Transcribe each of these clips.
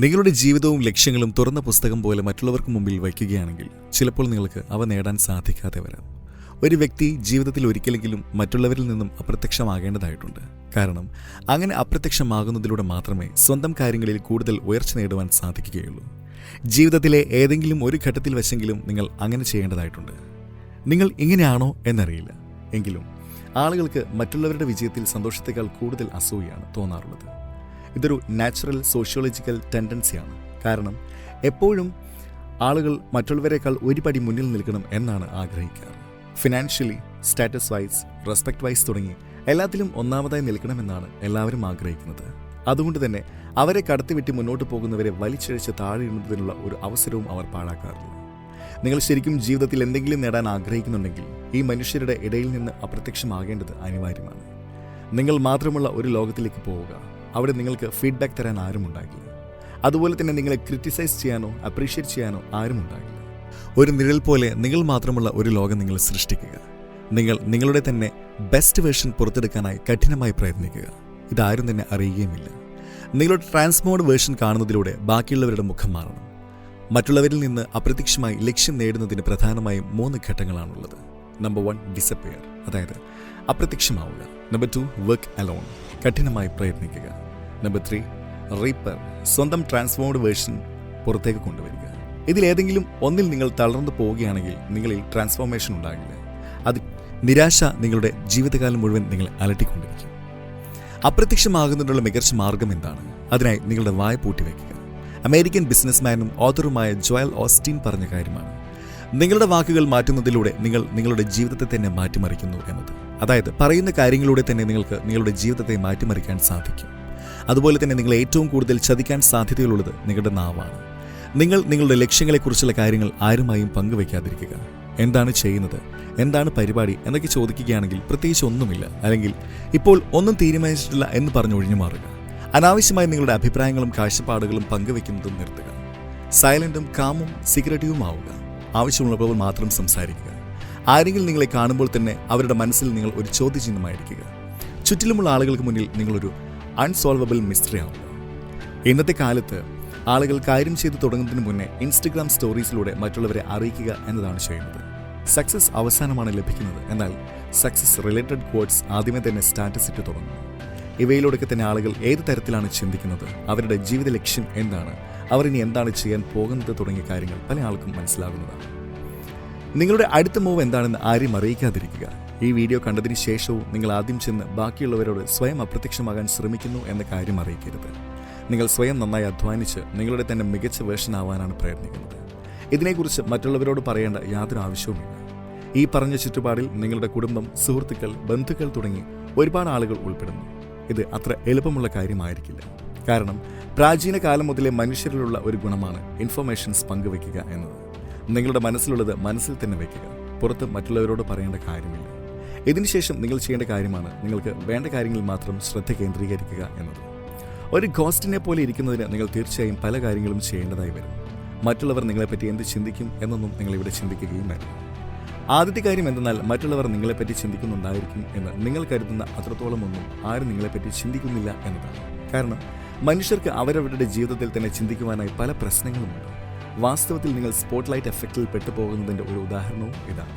നിങ്ങളുടെ ജീവിതവും ലക്ഷ്യങ്ങളും തുറന്ന പുസ്തകം പോലെ മറ്റുള്ളവർക്ക് മുമ്പിൽ വയ്ക്കുകയാണെങ്കിൽ ചിലപ്പോൾ നിങ്ങൾക്ക് അവ നേടാൻ സാധിക്കാതെ വരാം. ഒരു വ്യക്തി ജീവിതത്തിൽ ഒരിക്കലെങ്കിലും മറ്റുള്ളവരിൽ നിന്നും അപ്രത്യക്ഷമാകേണ്ടതായിട്ടുണ്ട്. കാരണം അങ്ങനെ അപ്രത്യക്ഷമാകുന്നതിലൂടെ മാത്രമേ സ്വന്തം കാര്യങ്ങളിൽ കൂടുതൽ ഉയർച്ച നേടുവാൻ സാധിക്കുകയുള്ളൂ. ജീവിതത്തിലെ ഏതെങ്കിലും ഒരു ഘട്ടത്തിൽ വശെങ്കിലും നിങ്ങൾ അങ്ങനെ ചെയ്യേണ്ടതായിട്ടുണ്ട്. നിങ്ങൾ ഇങ്ങനെയാണോ എന്നറിയില്ല, എങ്കിലും ആളുകൾക്ക് മറ്റുള്ളവരുടെ വിജയത്തിൽ സന്തോഷത്തേക്കാൾ കൂടുതൽ അസൂയാണ് തോന്നാറുള്ളത്. ഇതൊരു നാച്ചുറൽ സോഷ്യോളജിക്കൽ ടെൻഡൻസിയാണ്. കാരണം എപ്പോഴും ആളുകൾ മറ്റുള്ളവരെക്കാൾ ഒരു പടി മുന്നിൽ നിൽക്കണം എന്നാണ് ആഗ്രഹിക്കാറ്. Financially, status wise, respect wise തുടങ്ങി എല്ലാത്തിലും ഒന്നാമതായി നിൽക്കണമെന്നാണ് എല്ലാവരും ആഗ്രഹിക്കുന്നത്. അതുകൊണ്ട് തന്നെ അവരെ കടത്തിവിട്ട് മുന്നോട്ട് പോകുന്നവരെ വലിച്ചിഴച്ച് താഴെയിടുന്നതിനുള്ള ഒരു അവസരവും അവർ പാഴാക്കാറില്ല. നിങ്ങൾ ശരിക്കും ജീവിതത്തിൽ എന്തെങ്കിലും നേടാൻ ആഗ്രഹിക്കുന്നുണ്ടെങ്കിൽ ഈ മനുഷ്യരുടെ ഇടയിൽ നിന്ന് അപ്രത്യക്ഷമാകേണ്ടത് അനിവാര്യമാണ്. നിങ്ങൾ മാത്രമുള്ള ഒരു ലോകത്തിലേക്ക് പോവുക. അവിടെ നിങ്ങൾക്ക് ഫീഡ്ബാക്ക് തരാൻ ആരും ഉണ്ടാകില്ല. അതുപോലെ തന്നെ നിങ്ങളെ ക്രിറ്റിസൈസ് ചെയ്യാനോ അപ്രീഷിയേറ്റ് ചെയ്യാനോ ആരും ഉണ്ടാകില്ല. ഒരു നിഴൽ പോലെ നിങ്ങൾ മാത്രമുള്ള ഒരു ലോകം നിങ്ങൾ സൃഷ്ടിക്കുക. നിങ്ങൾ നിങ്ങളുടെ തന്നെ ബെസ്റ്റ് വേർഷൻ പുറത്തെടുക്കാനായി കഠിനമായി പ്രയത്നിക്കുക. ഇതാരും തന്നെ അറിയുകയുമില്ല. നിങ്ങളുടെ ട്രാൻസ്ഫോർഡ് വേർഷൻ കാണുന്നതിലൂടെ ബാക്കിയുള്ളവരുടെ മുഖം മാറണം. മറ്റുള്ളവരിൽ നിന്ന് അപ്രത്യക്ഷമായി ലക്ഷ്യം നേടുന്നതിന് പ്രധാനമായും 3 ഘട്ടങ്ങളാണുള്ളത്. നമ്പർ 1 ഡിസപ്പിയർ, അതായത് അപ്രത്യക്ഷമാവുക. നമ്പർ 2 വർക്ക് അലോൺ, കഠിനമായി പ്രയത്നിക്കുക. നമ്പർ 3 റീപ്പർ, സ്വന്തം ട്രാൻസ്ഫോർഡ് വേർഷൻ പുറത്തേക്ക് കൊണ്ടുവരിക. ഇതിലേതെങ്കിലും ഒന്നിൽ നിങ്ങൾ തളർന്നു പോവുകയാണെങ്കിൽ നിങ്ങളിൽ ട്രാൻസ്ഫോർമേഷൻ ഉണ്ടാകില്ല. അത് നിരാശ നിങ്ങളുടെ ജീവിതകാലം മുഴുവൻ നിങ്ങളെ അലട്ടിക്കൊണ്ടിരിക്കും. അപ്രത്യക്ഷമാകുന്നതിനുള്ള മികച്ച മാർഗം എന്താണ്? അതിനായി നിങ്ങളുടെ വായ പൂട്ടിവെക്കുക. അമേരിക്കൻ ബിസിനസ്മാനും ഓഥറുമായ ജോയൽ ഓസ്റ്റീൻ പറഞ്ഞ കാര്യമാണ്, നിങ്ങളുടെ വാക്കുകൾ മാറ്റുന്നതിലൂടെ നിങ്ങൾ നിങ്ങളുടെ ജീവിതത്തെ തന്നെ മാറ്റിമറിക്കുന്നു എന്നത്. അതായത് പറയുന്ന കാര്യങ്ങളിലൂടെ തന്നെ നിങ്ങൾക്ക് നിങ്ങളുടെ ജീവിതത്തെ മാറ്റിമറിക്കാൻ സാധിക്കും. അതുപോലെ തന്നെ നിങ്ങളെ ഏറ്റവും കൂടുതൽ ചതിക്കാൻ സാധ്യതയുള്ളത് നിങ്ങളുടെ നാവാണ്. നിങ്ങൾ നിങ്ങളുടെ ലക്ഷ്യങ്ങളെക്കുറിച്ചുള്ള കാര്യങ്ങൾ ആരുമായും പങ്കുവയ്ക്കാതിരിക്കുക. എന്താണ് ചെയ്യുന്നത്, എന്താണ് പരിപാടി എന്നൊക്കെ ചോദിക്കുകയാണെങ്കിൽ പ്രത്യേകിച്ച് ഒന്നുമില്ല, അല്ലെങ്കിൽ ഇപ്പോൾ ഒന്നും തീരുമാനിച്ചിട്ടില്ല എന്ന് പറഞ്ഞ് ഒഴിഞ്ഞു മാറുക. അനാവശ്യമായി നിങ്ങളുടെ അഭിപ്രായങ്ങളും കാഴ്ചപ്പാടുകളും പങ്കുവെക്കുന്നതും നിർത്തുക. സൈലന്റും കാമും സീക്രട്ടീവും ആവുക. ആവശ്യമുള്ളപ്പോൾ മാത്രം സംസാരിക്കുക. ആരെങ്കിലും നിങ്ങളെ കാണുമ്പോൾ തന്നെ അവരുടെ മനസ്സിൽ നിങ്ങൾ ഒരു ചോദ്യചിഹ്നമായിരിക്കുക. ചുറ്റിലുമുള്ള ആളുകൾക്ക് മുന്നിൽ നിങ്ങളൊരു അൺസോൾവബിൾ മിസ്റ്ററി ആവുക. ഇന്നത്തെ കാലത്ത് ആളുകൾ കാര്യം ചെയ്തു തുടങ്ങുന്നതിന് മുന്നേ ഇൻസ്റ്റഗ്രാം സ്റ്റോറീസിലൂടെ മറ്റുള്ളവരെ അറിയിക്കുക എന്നതാണ് ചെയ്യുന്നത്. സക്സസ് അവസാനമാണ് ലഭിക്കുന്നത്, എന്നാൽ സക്സസ് റിലേറ്റഡ് ക്വോട്ട്സ് ആദ്യമേ തന്നെ സ്റ്റാറ്റസ് ഇട്ട് തുടങ്ങുന്നു. ഇവയിലൂടെയൊക്കെ തന്നെ ആളുകൾ ഏത് തരത്തിലാണ് ചിന്തിക്കുന്നത്, അവരുടെ ജീവിത ലക്ഷ്യം എന്താണ്, അവർ ഇനി എന്താണ് ചെയ്യാൻ പോകുന്നത് തുടങ്ങിയ കാര്യങ്ങൾ പല ആൾക്കും മനസ്സിലാകുന്നതാണ്. നിങ്ങളുടെ അടുത്ത മൂവ് എന്താണെന്ന് ആരെയും അറിയിക്കാതിരിക്കുക. ഈ വീഡിയോ കണ്ടതിന് ശേഷവും നിങ്ങൾ ആദ്യം ചെന്ന് ബാക്കിയുള്ളവരോട് സ്വയം അപ്രത്യക്ഷമാകാൻ ശ്രമിക്കുന്നു എന്ന കാര്യം അറിയിക്കരുത്. നിങ്ങൾ സ്വയം നന്നായി അധ്വാനിച്ച് നിങ്ങളുടെ തന്നെ മികച്ച വേർഷൻ ആവാനാണ് പ്രയത്നിക്കുന്നത്. ഇതിനെക്കുറിച്ച് മറ്റുള്ളവരോട് പറയേണ്ട യാതൊരു ആവശ്യവുമില്ല. ഈ പറഞ്ഞ ചുറ്റുപാടിൽ നിങ്ങളുടെ കുടുംബം, സുഹൃത്തുക്കൾ, ബന്ധുക്കൾ തുടങ്ങി ഒരുപാട് ആളുകൾ ഉൾപ്പെടുന്നു. ഇത് അത്ര എളുപ്പമുള്ള കാര്യമായിരിക്കില്ല. കാരണം പ്രാചീന കാലം മുതലേ മനുഷ്യരിലുള്ള ഒരു ഗുണമാണ് ഇൻഫർമേഷൻസ് പങ്കുവെക്കുക എന്നത്. നിങ്ങളുടെ മനസ്സിലുള്ളത് മനസ്സിൽ തന്നെ വയ്ക്കുക. പുറത്ത് മറ്റുള്ളവരോട് പറയേണ്ട കാര്യമില്ല. ഇതിനുശേഷം നിങ്ങൾ ചെയ്യേണ്ട കാര്യമാണ് നിങ്ങൾക്ക് വേണ്ട കാര്യങ്ങളിൽ മാത്രം ശ്രദ്ധ കേന്ദ്രീകരിക്കുക എന്നത്. ഒരു ഗോസ്റ്റിനെ പോലെ ഇരിക്കുന്നതിന് നിങ്ങൾ തീർച്ചയായും പല കാര്യങ്ങളും ചെയ്യേണ്ടതായി വരും. മറ്റുള്ളവർ നിങ്ങളെപ്പറ്റി എന്ത് ചിന്തിക്കും എന്നൊന്നും നിങ്ങളിവിടെ ചിന്തിക്കുകയും വേണം. ആദ്യത്തെ കാര്യം എന്തെന്നാൽ മറ്റുള്ളവർ നിങ്ങളെപ്പറ്റി ചിന്തിക്കുന്നുണ്ടായിരിക്കും എന്ന് നിങ്ങൾ കരുതുന്ന അത്രത്തോളം ഒന്നും ആരും നിങ്ങളെപ്പറ്റി ചിന്തിക്കുന്നില്ല എന്നതാണ്. കാരണം മനുഷ്യർക്ക് അവരവരുടെ ജീവിതത്തിൽ തന്നെ ചിന്തിക്കുവാനായി പല പ്രശ്നങ്ങളുമുണ്ട്. വാസ്തവത്തിൽ നിങ്ങൾ സ്പോട്ട് ലൈറ്റ് എഫക്റ്റിൽ പെട്ടുപോകുന്നതിൻ്റെ ഒരു ഉദാഹരണവും ഇതാണ്.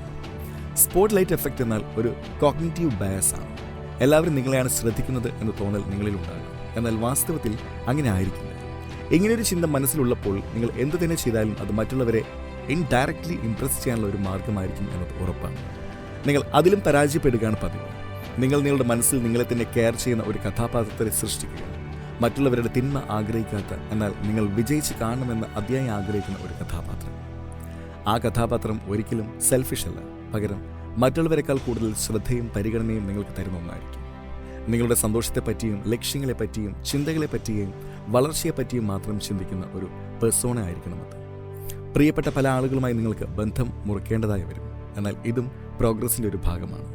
സ്പോട്ട് ലൈറ്റ് എഫക്റ്റ് എന്നാൽ ഒരു കോഗ്നിറ്റീവ് ബയസ് ആണ്. എല്ലാവരും നിങ്ങളെയാണ് ശ്രദ്ധിക്കുന്നത് എന്ന് തോന്നൽ നിങ്ങളിലുണ്ടാകും. എന്നാൽ വാസ്തവത്തിൽ അങ്ങനെ ആയിരിക്കില്ല. ഇങ്ങനെയൊരു ചിന്ത മനസ്സിലുള്ളപ്പോൾ നിങ്ങൾ എന്ത് തന്നെ ചെയ്താലും അത് മറ്റുള്ളവരെ ഇൻഡയറക്ട്ലി ഇംപ്രസ് ചെയ്യാനുള്ള ഒരു മാർഗമായിരിക്കും എന്നത് ഉറപ്പാണ്. നിങ്ങൾ അതിലും പരാജയപ്പെടുകയാണ് പതിവ്. നിങ്ങൾ നിങ്ങളുടെ മനസ്സിൽ നിങ്ങളെ തന്നെ കെയർ ചെയ്യുന്ന ഒരു കഥാപാത്രത്തെ സൃഷ്ടിക്കുക. മറ്റുള്ളവരുടെ തിന്മ ആഗ്രഹിക്കാത്ത, എന്നാൽ നിങ്ങൾ വിജയിച്ച് കാണണമെന്ന് അതിയായി ആഗ്രഹിക്കുന്ന ഒരു കഥാപാത്രം. ആ കഥാപാത്രം ഒരിക്കലും സെൽഫിഷ് അല്ല, പകരം മറ്റുള്ളവരെക്കാൾ കൂടുതൽ ശ്രദ്ധയും പരിഗണനയും നിങ്ങൾക്ക് തരുന്ന ഒന്നായിരിക്കും. നിങ്ങളുടെ സന്തോഷത്തെപ്പറ്റിയും ലക്ഷ്യങ്ങളെപ്പറ്റിയും ചിന്തകളെപ്പറ്റിയും വളർച്ചയെപ്പറ്റിയും മാത്രം ചിന്തിക്കുന്ന ഒരു പേഴ്സോണ ആയിരിക്കണം അത്. പ്രിയപ്പെട്ട പല ആളുകളുമായി നിങ്ങൾക്ക് ബന്ധം മുറിക്കേണ്ടതായി വരും, എന്നാൽ ഇതും പ്രോഗ്രസിൻ്റെ ഒരു ഭാഗമാണ്.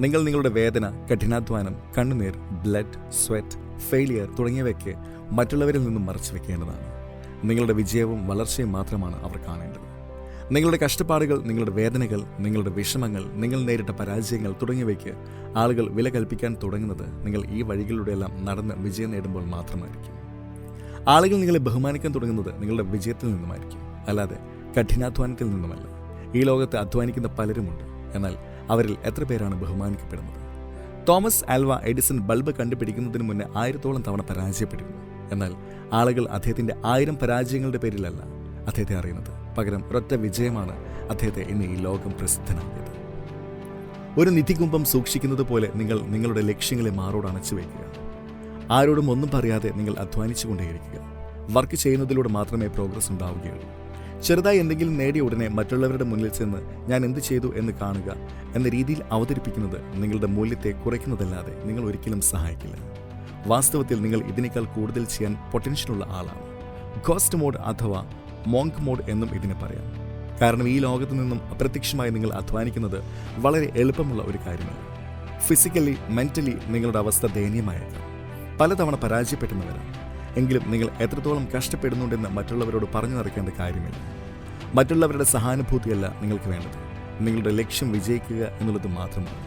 നിങ്ങൾ നിങ്ങളുടെ വേദന, കഠിനാധ്വാനം, കണ്ണുനീർ, ബ്ലഡ്, സ്വെറ്റ്, ഫെയിലിയർ തുടങ്ങിയവയ്ക്ക് മറ്റുള്ളവരിൽ നിന്നും മറച്ചു വെക്കേണ്ടതാണ്. നിങ്ങളുടെ വിജയവും വളർച്ചയും മാത്രമാണ് അവർ കാണേണ്ടത്. നിങ്ങളുടെ കഷ്ടപ്പാടുകൾ, നിങ്ങളുടെ വേദനകൾ, നിങ്ങളുടെ വിഷമങ്ങൾ, നിങ്ങൾ നേരിട്ട പരാജയങ്ങൾ തുടങ്ങിയവയ്ക്ക് ആളുകൾ വില കൽപ്പിക്കാൻ തുടങ്ങുന്നത് നിങ്ങൾ ഈ വഴികളിലൂടെയെല്ലാം നടന്ന് വിജയം നേടുമ്പോൾ മാത്രമായിരിക്കും. ആളുകൾ നിങ്ങളെ ബഹുമാനിക്കാൻ തുടങ്ങുന്നത് നിങ്ങളുടെ വിജയത്തിൽ നിന്നുമായിരിക്കും, അല്ലാതെ കഠിനാധ്വാനത്തിൽ നിന്നുമല്ല. ഈ ലോകത്ത് അധ്വാനിക്കുന്ന പലരുമുണ്ട്, എന്നാൽ അവരിൽ എത്ര പേരാണ് ബഹുമാനിക്കപ്പെടുന്നത്? തോമസ് ആൽവ എഡിസൺ ബൾബ് കണ്ടുപിടിക്കുന്നതിന് മുന്നേ 1000-ഓളം തവണ പരാജയപ്പെട്ടിരുന്നു. എന്നാൽ ആളുകൾ അദ്ദേഹത്തിന്റെ 1000 പരാജയങ്ങളുടെ പേരിലല്ല അദ്ദേഹത്തെ അറിയുന്നത്, പകരം ഒരൊറ്റ വിജയമാണ് അദ്ദേഹത്തെ ഇന്ന് ഈ ലോകം പ്രസിദ്ധനാക്കിയത്. ഒരു നിധികുംഭം സൂക്ഷിക്കുന്നത് പോലെ നിങ്ങൾ നിങ്ങളുടെ ലക്ഷ്യങ്ങളെ മാറോട് അണച്ചു വയ്ക്കുക. ആരോടും ഒന്നും പറയാതെ നിങ്ങൾ അധ്വാനിച്ചുകൊണ്ടേയിരിക്കുക. വർക്ക് ചെയ്യുന്നതിലൂടെ മാത്രമേ പ്രോഗ്രസ് ഉണ്ടാവുകയുള്ളൂ. ചെറുതായി എന്തെങ്കിലും നേടിയ ഉടനെ മറ്റുള്ളവരുടെ മുന്നിൽ ചെന്ന് ഞാൻ എന്ത് ചെയ്തു എന്ന് കാണുക എന്ന രീതിയിൽ അവതരിപ്പിക്കുന്നത് നിങ്ങളുടെ മൂല്യത്തെ കുറയ്ക്കുന്നതല്ലാതെ നിങ്ങൾ ഒരിക്കലും സഹായിക്കില്ല. വാസ്തവത്തിൽ നിങ്ങൾ ഇതിനേക്കാൾ കൂടുതൽ ചെയ്യാൻ പൊട്ടൻഷ്യലുള്ള ആളാണ്. ഗോസ്റ്റ് മോഡ് അഥവാ മോങ്ക് മോഡ് എന്നും ഇതിനെ പറയാം. കാരണം ഈ ലോകത്തു നിന്നും അപ്രത്യക്ഷമായി നിങ്ങൾ അധ്വാനിക്കുന്നത് വളരെ എളുപ്പമുള്ള ഒരു കാര്യമല്ല. ഫിസിക്കലി മെന്റലി നിങ്ങളുടെ അവസ്ഥ ദയനീയമായേക്കാം. പലതവണ പരാജയപ്പെട്ടെന്ന് വരാം. എങ്കിലും നിങ്ങൾ എത്രത്തോളം കഷ്ടപ്പെടുന്നുണ്ടെന്ന് മറ്റുള്ളവരോട് പറഞ്ഞു നിറയ്ക്കേണ്ട കാര്യമില്ല. മറ്റുള്ളവരുടെ സഹാനുഭൂതിയല്ല നിങ്ങൾക്ക് വേണ്ടത്. നിങ്ങളുടെ ലക്ഷ്യം വിജയിക്കുക എന്നുള്ളത് മാത്രമാണ്.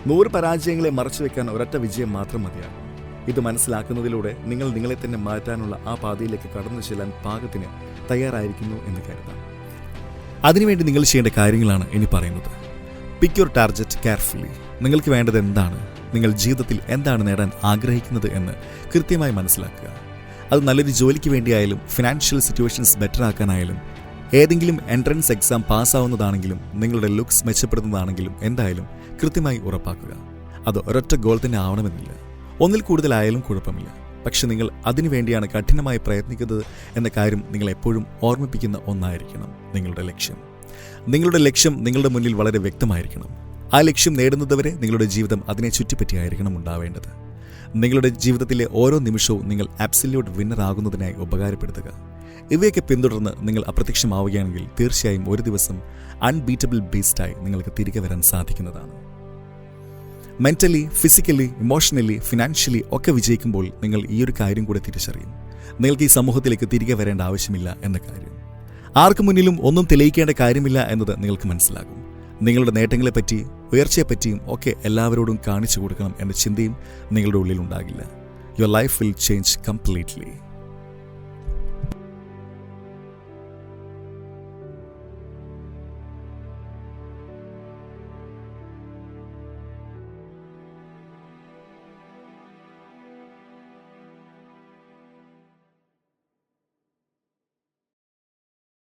100 പരാജയങ്ങളെ മറച്ചു വെക്കാൻ ഒരൊറ്റ വിജയം മാത്രം മതിയാകും. ഇത് മനസ്സിലാക്കുന്നതിലൂടെ നിങ്ങൾ നിങ്ങളെ തന്നെ മാറ്റാനുള്ള ആ പാതയിലേക്ക് കടന്നു ചെല്ലാൻ പാകത്തിന് തയ്യാറായിരിക്കുന്നു എന്ന് കരുതാം. അതിനുവേണ്ടി നിങ്ങൾ ചെയ്യേണ്ട കാര്യങ്ങളാണ് ഇനി പറയുന്നത്. പിക്ക് യുവർ ടാർഗറ്റ് കെയർഫുള്ളി. നിങ്ങൾക്ക് വേണ്ടത് എന്താണ്, നിങ്ങൾ ജീവിതത്തിൽ എന്താണ് നേടാൻ ആഗ്രഹിക്കുന്നത് എന്ന് കൃത്യമായി മനസ്സിലാക്കുക. അത് നല്ലൊരു ജോലിക്ക് വേണ്ടിയായാലും ഫിനാൻഷ്യൽ സിറ്റുവേഷൻസ് ബെറ്റർ ആക്കാനായാലും ഏതെങ്കിലും എൻട്രൻസ് എക്സാം പാസ്സാവുന്നതാണെങ്കിലും നിങ്ങളുടെ ലുക്സ് മെച്ചപ്പെടുന്നതാണെങ്കിലും എന്തായാലും കൃത്യമായി ഉറപ്പാക്കുക. അത് ഒരൊറ്റ ഗോൾ തന്നെ ആവണമെന്നില്ല, ഒന്നിൽ കൂടുതലായാലും കുഴപ്പമില്ല. പക്ഷെ നിങ്ങൾ അതിനുവേണ്ടിയാണ് കഠിനമായി പ്രയത്നിക്കുന്നത് എന്ന കാര്യം നിങ്ങൾ എപ്പോഴും ഓർമ്മിപ്പിക്കുന്ന ഒന്നായിരിക്കണം നിങ്ങളുടെ ലക്ഷ്യം. നിങ്ങളുടെ ലക്ഷ്യം നിങ്ങളുടെ മുന്നിൽ വളരെ വ്യക്തമായിരിക്കണം. ആ ലക്ഷ്യം നേടുന്നതുവരെ നിങ്ങളുടെ ജീവിതം അതിനെ ചുറ്റിപ്പറ്റിയായിരിക്കണം ഉണ്ടാവേണ്ടത്. നിങ്ങളുടെ ജീവിതത്തിലെ ഓരോ നിമിഷവും നിങ്ങൾ ആബ്സല്യൂട്ട് വിന്നർ ആകുന്നതിനായി ഉപകാരപ്പെടുത്തുക. ഇവയൊക്കെ പിന്തുടർന്ന് നിങ്ങൾ അപ്രത്യക്ഷമാവുകയാണെങ്കിൽ തീർച്ചയായും ഒരു ദിവസം അൺബീറ്റബിൾ ബീസ്റ്റായി നിങ്ങൾക്ക് തിരികെ വരാൻ സാധിക്കുന്നതാണ്. മെന്റലി, ഫിസിക്കലി, ഇമോഷണലി, ഫിനാൻഷ്യലി ഒക്കെ വിജയിക്കുമ്പോൾ നിങ്ങൾ ഈ ഒരു കാര്യം കൂടെ തിരിച്ചറിയും. നിങ്ങൾക്ക് ഈ സമൂഹത്തിലേക്ക് തിരികെ വരേണ്ട ആവശ്യമില്ല എന്ന കാര്യം. ആർക്കു മുന്നിലും ഒന്നും തെളിയിക്കേണ്ട കാര്യമില്ല എന്നത് നിങ്ങൾക്ക് മനസ്സിലാകും. നിങ്ങളുടെ നേട്ടങ്ങളെപ്പറ്റി ഉയർച്ചയെപ്പറ്റിയും ഒക്കെ എല്ലാവരോടും കാണിച്ചു കൊടുക്കണം എന്ന ചിന്തയും നിങ്ങളുടെ ഉള്ളിൽ ഉണ്ടാകില്ല. Your life will change completely.